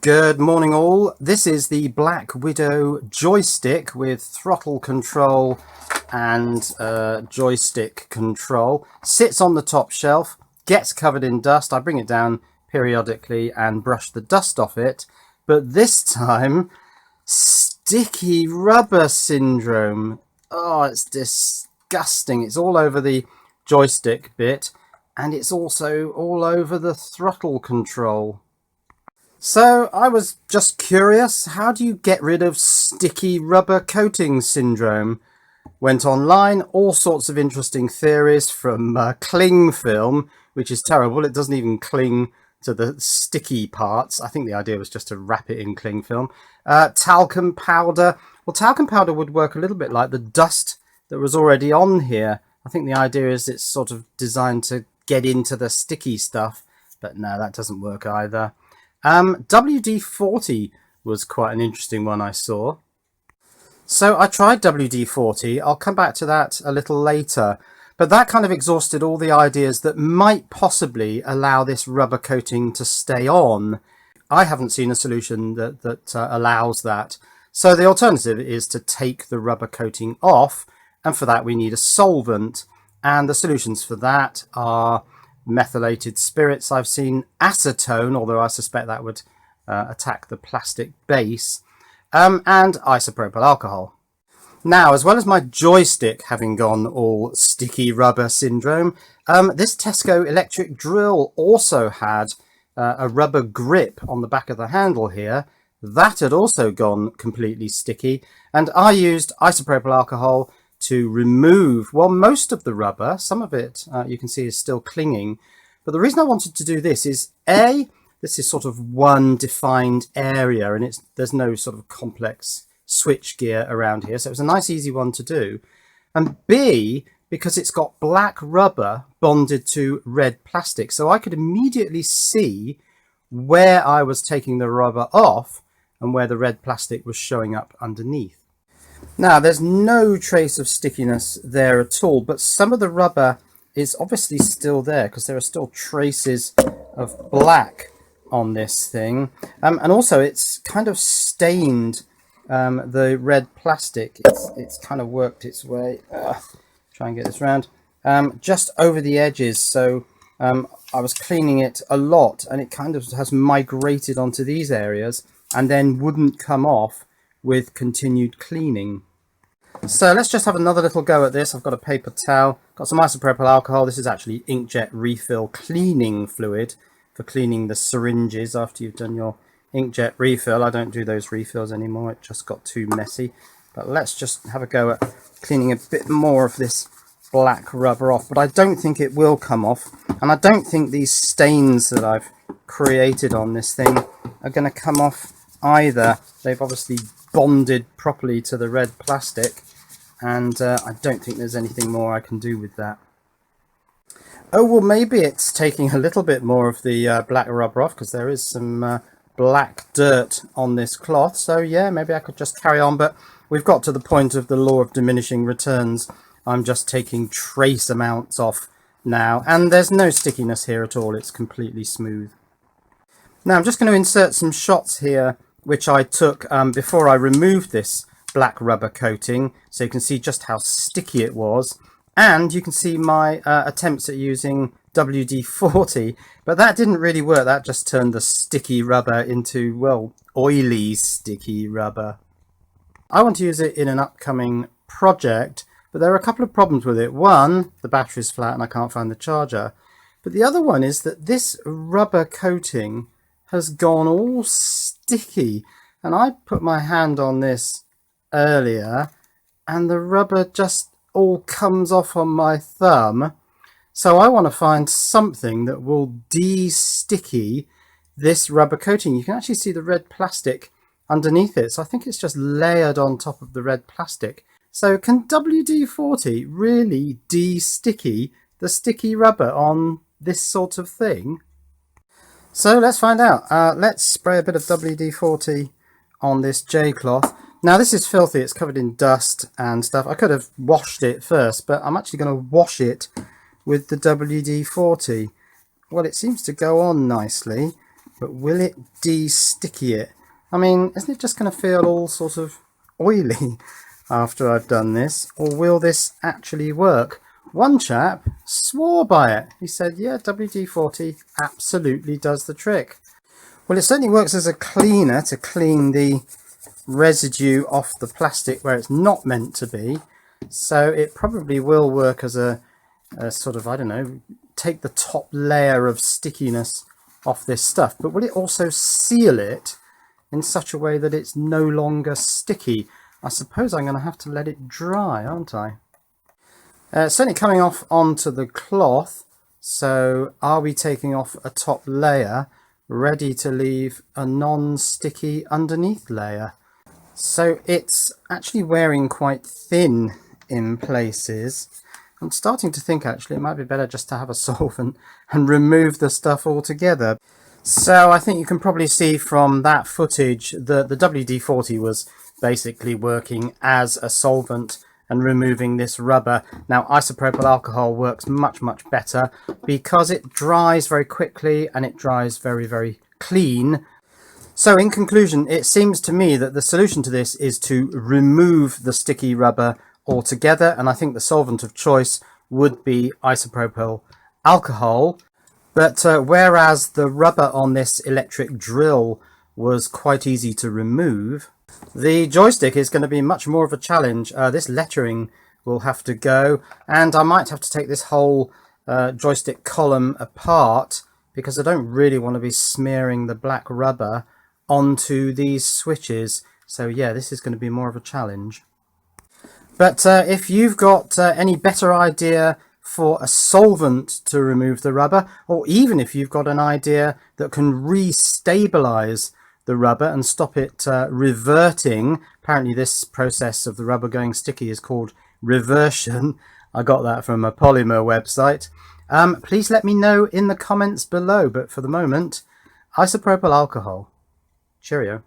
Good morning all. This is the Black Widow joystick with throttle control and joystick control. Sits on the top shelf, gets covered in dust. I bring it down periodically and brush the dust off it. But this time, sticky rubber syndrome. Oh, it's disgusting. It's all over the joystick bit and it's also all over the throttle control. So I was just curious, how do you get rid of sticky rubber coating syndrome? Went online, all sorts of interesting theories from cling film, which is terrible. It doesn't even cling to the sticky parts. I think the idea was just to wrap it in cling film. Talcum powder. Well, talcum powder would work a little bit like the dust that was already on here. I think the idea is it's sort of designed to get into the sticky stuff, but no, that doesn't work either. WD-40 was quite an interesting one I saw. So I tried WD-40. I'll come back to that a little later. But that kind of exhausted all the ideas that might possibly allow this rubber coating to stay on. I haven't seen a solution that allows that. So the alternative is to take the rubber coating off. And for that we need a solvent. And the solutions for that are methylated spirits. I've seen acetone, although I suspect that would attack the plastic base, and isopropyl alcohol. Now, as well as my joystick having gone all sticky rubber syndrome, this Tesco electric drill also had a rubber grip on the back of the handle here. That had also gone completely sticky, and I used isopropyl alcohol to remove, well, most of the rubber. Some of it you can see is still clinging. But the reason I wanted to do this is, A, this is sort of one defined area and there's no sort of complex switch gear around here. So it was a nice, easy one to do. And B, because it's got black rubber bonded to red plastic. So I could immediately see where I was taking the rubber off and where the red plastic was showing up underneath. Now, there's no trace of stickiness there at all, but some of the rubber is obviously still there because there are still traces of black on this thing. And also it's kind of stained the red plastic. It's kind of worked its way, try and get this round, just over the edges. So I was cleaning it a lot and it kind of has migrated onto these areas and then wouldn't come off with continued cleaning. So let's just have another little go at this. I've got a paper towel, got some isopropyl alcohol. This is actually inkjet refill cleaning fluid for cleaning the syringes after you've done your inkjet refill. I don't do those refills anymore, it just got too messy. But let's just have a go at cleaning a bit more of this black rubber off. But I don't think it will come off, and I don't think these stains that I've created on this thing are going to come off either. They've obviously bonded properly to the red plastic, and I don't think there's anything more I can do with that. Oh, well, maybe it's taking a little bit more of the black rubber off because there is some black dirt on this cloth. So yeah, maybe I could just carry on, but we've got to the point of the law of diminishing returns. I'm just taking trace amounts off now, and there's no stickiness here at all. It's completely smooth. Now I'm just going to insert some shots here which I took before I removed this black rubber coating, so you can see just how sticky it was, and you can see my attempts at using WD-40, but that didn't really work. That just turned the sticky rubber into, well, oily sticky rubber. I want to use it in an upcoming project, but there are a couple of problems with it. One, the battery's flat and I can't find the charger, but the other one is that this rubber coating has gone all sticky, and I put my hand on this earlier and the rubber just all comes off on my thumb. So I want to find something that will de-sticky this rubber coating. You can actually see the red plastic underneath it, so I think it's just layered on top of the red plastic. So can WD-40 really de-sticky the sticky rubber on this sort of thing? So let's find out. Let's spray a bit of WD-40 on this J-cloth. Now this is filthy, it's covered in dust and stuff. I could have washed it first, but I'm actually going to wash it with the WD-40. Well, it seems to go on nicely, but will it de-sticky it? I mean, isn't it just going to feel all sort of oily after I've done this? Or will this actually work? One chap swore by it. He said, yeah, WD-40 absolutely does the trick. Well, it certainly works as a cleaner to clean the residue off the plastic where it's not meant to be. So it probably will work as a sort of, I don't know, take the top layer of stickiness off this stuff. But will it also seal it in such a way that it's no longer sticky? I suppose I'm going to have to let it dry, aren't I? It's certainly coming off onto the cloth. So are we taking off a top layer, ready to leave a non-sticky underneath layer? So it's actually wearing quite thin in places. I'm starting to think actually it might be better just to have a solvent and remove the stuff altogether. So I think you can probably see from that footage that the WD-40 was basically working as a solvent and removing this rubber. Now isopropyl alcohol works much better because it dries very quickly and it dries very clean. So in conclusion, it seems to me that the solution to this is to remove the sticky rubber altogether, and I think the solvent of choice would be isopropyl alcohol. But whereas the rubber on this electric drill was quite easy to remove, the joystick is going to be much more of a challenge. This lettering will have to go, and I might have to take this whole joystick column apart because I don't really want to be smearing the black rubber onto these switches. So yeah, this is going to be more of a challenge. But if you've got any better idea for a solvent to remove the rubber, or even if you've got an idea that can re-stabilize the rubber and stop it reverting, apparently this process of the rubber going sticky is called reversion. I got that from a polymer website. Please let me know in the comments below. But for the moment, isopropyl alcohol. Cheerio.